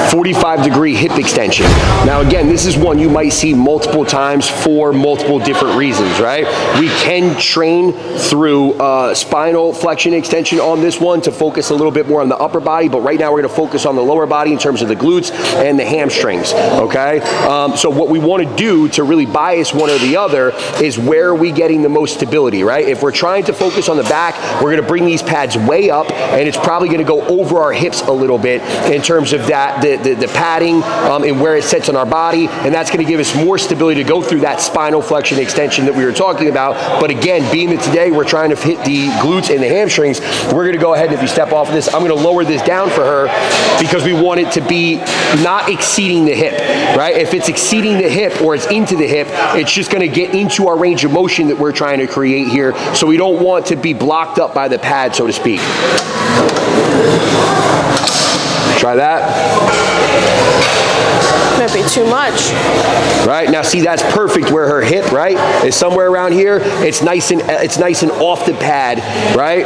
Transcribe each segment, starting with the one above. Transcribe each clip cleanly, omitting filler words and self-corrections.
45-degree hip extension. Now again, this is one you might see multiple times for multiple different reasons, right? We can train through spinal flexion extension on this one to focus a little bit more on the upper body, but right now we're gonna focus on the lower body in terms of the glutes and the hamstrings, okay? So what we wanna do to really bias one or the other is where are we getting the most stability, right? If we're trying to focus on the back, we're gonna bring these pads way up, and it's probably gonna go over our hips a little bit in terms of that, the padding and where it sits on our body, and that's gonna give us more stability to go through that spinal flexion extension that we were talking about. But again, being that today we're trying to hit the glutes and the hamstrings, we're gonna go ahead, and if you step off of this, I'm gonna lower this down for her because we want it to be not exceeding the hip, right? If it's exceeding the hip or it's into the hip, it's just gonna get into our range of motion that we're trying to create here, so we don't want to be blocked up by the pad, so to speak. Try that. Might be too much. Right, now see, that's perfect where her hip, right, is somewhere around here. It's nice and off the pad, right?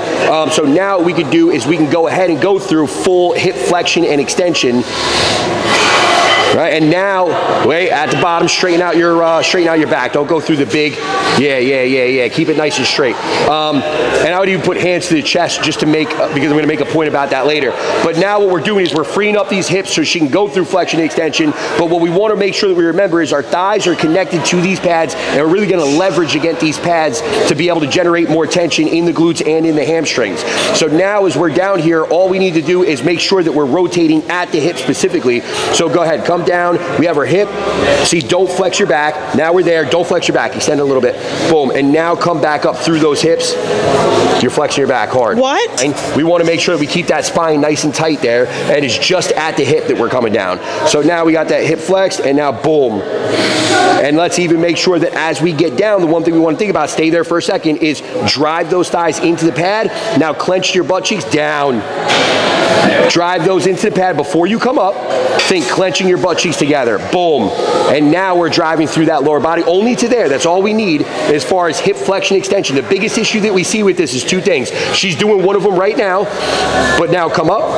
So now what we could do is we can go ahead and go through full hip flexion and extension. Right, and now, wait, at the bottom, straighten out your back. Don't go through the big, yeah. Keep it nice and straight. And I would even put hands to the chest just to make, because I'm gonna make a point about that later. But now what we're doing is we're freeing up these hips so she can go through flexion and extension. But what we wanna make sure that we remember is our thighs are connected to these pads, and we're really gonna leverage against these pads to be able to generate more tension in the glutes and in the hamstrings. So now as we're down here, all we need to do is make sure that we're rotating at the hip specifically. So go ahead, come down, we have our hip. See, don't flex your back. Now we're there, don't flex your back, extend a little bit. Boom, and now come back up through those hips. You're flexing your back hard. What? And we wanna make sure that we keep that spine nice and tight there, and it's just at the hip that we're coming down. So now we got that hip flexed, and now boom. And let's even make sure that as we get down, the one thing we wanna think about, stay there for a second, is drive those thighs into the pad. Now clench your butt cheeks down. Drive those into the pad before you come up. Think clenching your butt cheeks together. Boom. And now we're driving through that lower body only to there. That's all we need as far as hip flexion extension. The biggest issue that we see with this is two things. She's doing one of them right now, but now come up.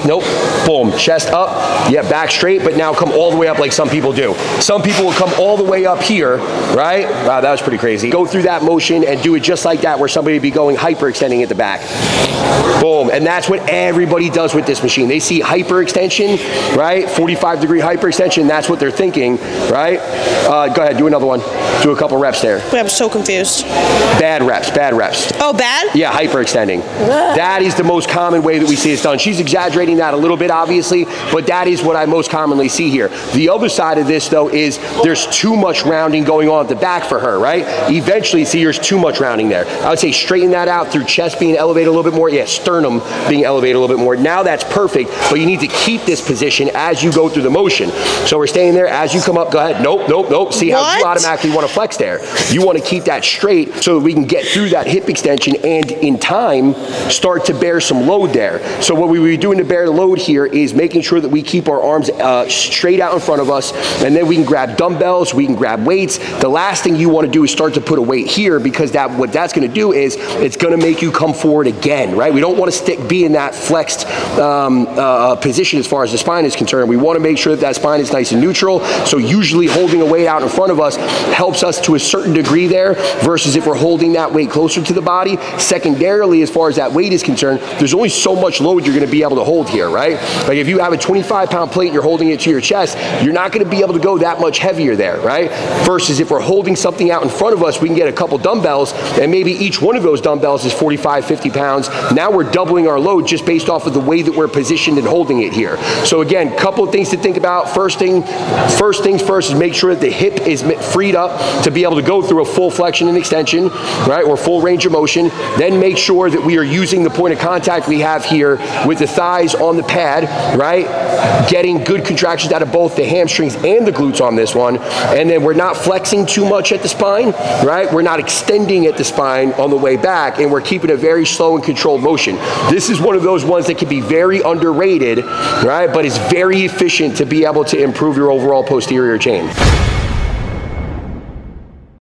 Nope. Boom. Chest up. Yeah, back straight, but now come all the way up like some people do. Some people will come all the way up here, right? Wow, that was pretty crazy. Go through that motion and do it just like that, where somebody would be going hyperextending at the back. Boom. And that's what everybody does with this machine. They see hyperextension, right? 45-degree hyperextension, that's what they're thinking, right? Go ahead, do another one. Do a couple reps there. Wait, I'm so confused. Bad reps, bad reps. Oh, bad? Yeah, hyperextending. That is the most common way that we see it's done. She's exaggerating that a little bit, obviously, but that is what I most commonly see here. The other side of this, though, is there's too much rounding going on at the back for her, right? Eventually, see, there's too much rounding there. I would say straighten that out through chest being elevated a little bit more. Yeah, sternum being elevated a little bit more. Now that's perfect, but you need to keep this position as you go through the motion. So we're staying there. As you come up, go ahead. Nope, nope, nope. See how you automatically want to flex there. You want to keep that straight so that we can get through that hip extension and in time start to bear some load there. So what we would be doing to bear the load here is making sure that we keep our arms straight out in front of us, and then we can grab dumbbells, we can grab weights. The last thing you want to do is start to put a weight here, because what that's going to do is it's going to make you come forward again, right? We don't want to be in that flexed position as far as the spine is concerned. We want to make sure that that spine is nice and neutral. So usually holding a weight out in front of us helps us to a certain degree there, versus if we're holding that weight closer to the body. Secondarily, as far as that weight is concerned, there's only so much load you're going to be able to hold here, right? Like if you have a 25-pound plate and you're holding it to your chest, you're not going to be able to go that much heavier there, right? Versus if we're holding something out in front of us, we can get a couple dumbbells, and maybe each one of those dumbbells is 45, 50 pounds. Now we're doubling our load just based off of the way that we're positioned and holding it here. So again, couple of things to think about. First things first is make sure that the hip is freed up to be able to go through a full flexion and extension, right, or full range of motion. Then make sure that we are using the point of contact we have here with the thighs on the pad, right, getting good contractions out of both the hamstrings and the glutes on this one. And then we're not flexing too much at the spine, right? We're not extending at the spine on the way back, and we're keeping a very slow and controlled motion. This is one of those ones that can be very underrated, right, but it's very efficient to be able to improve your overall posterior chain.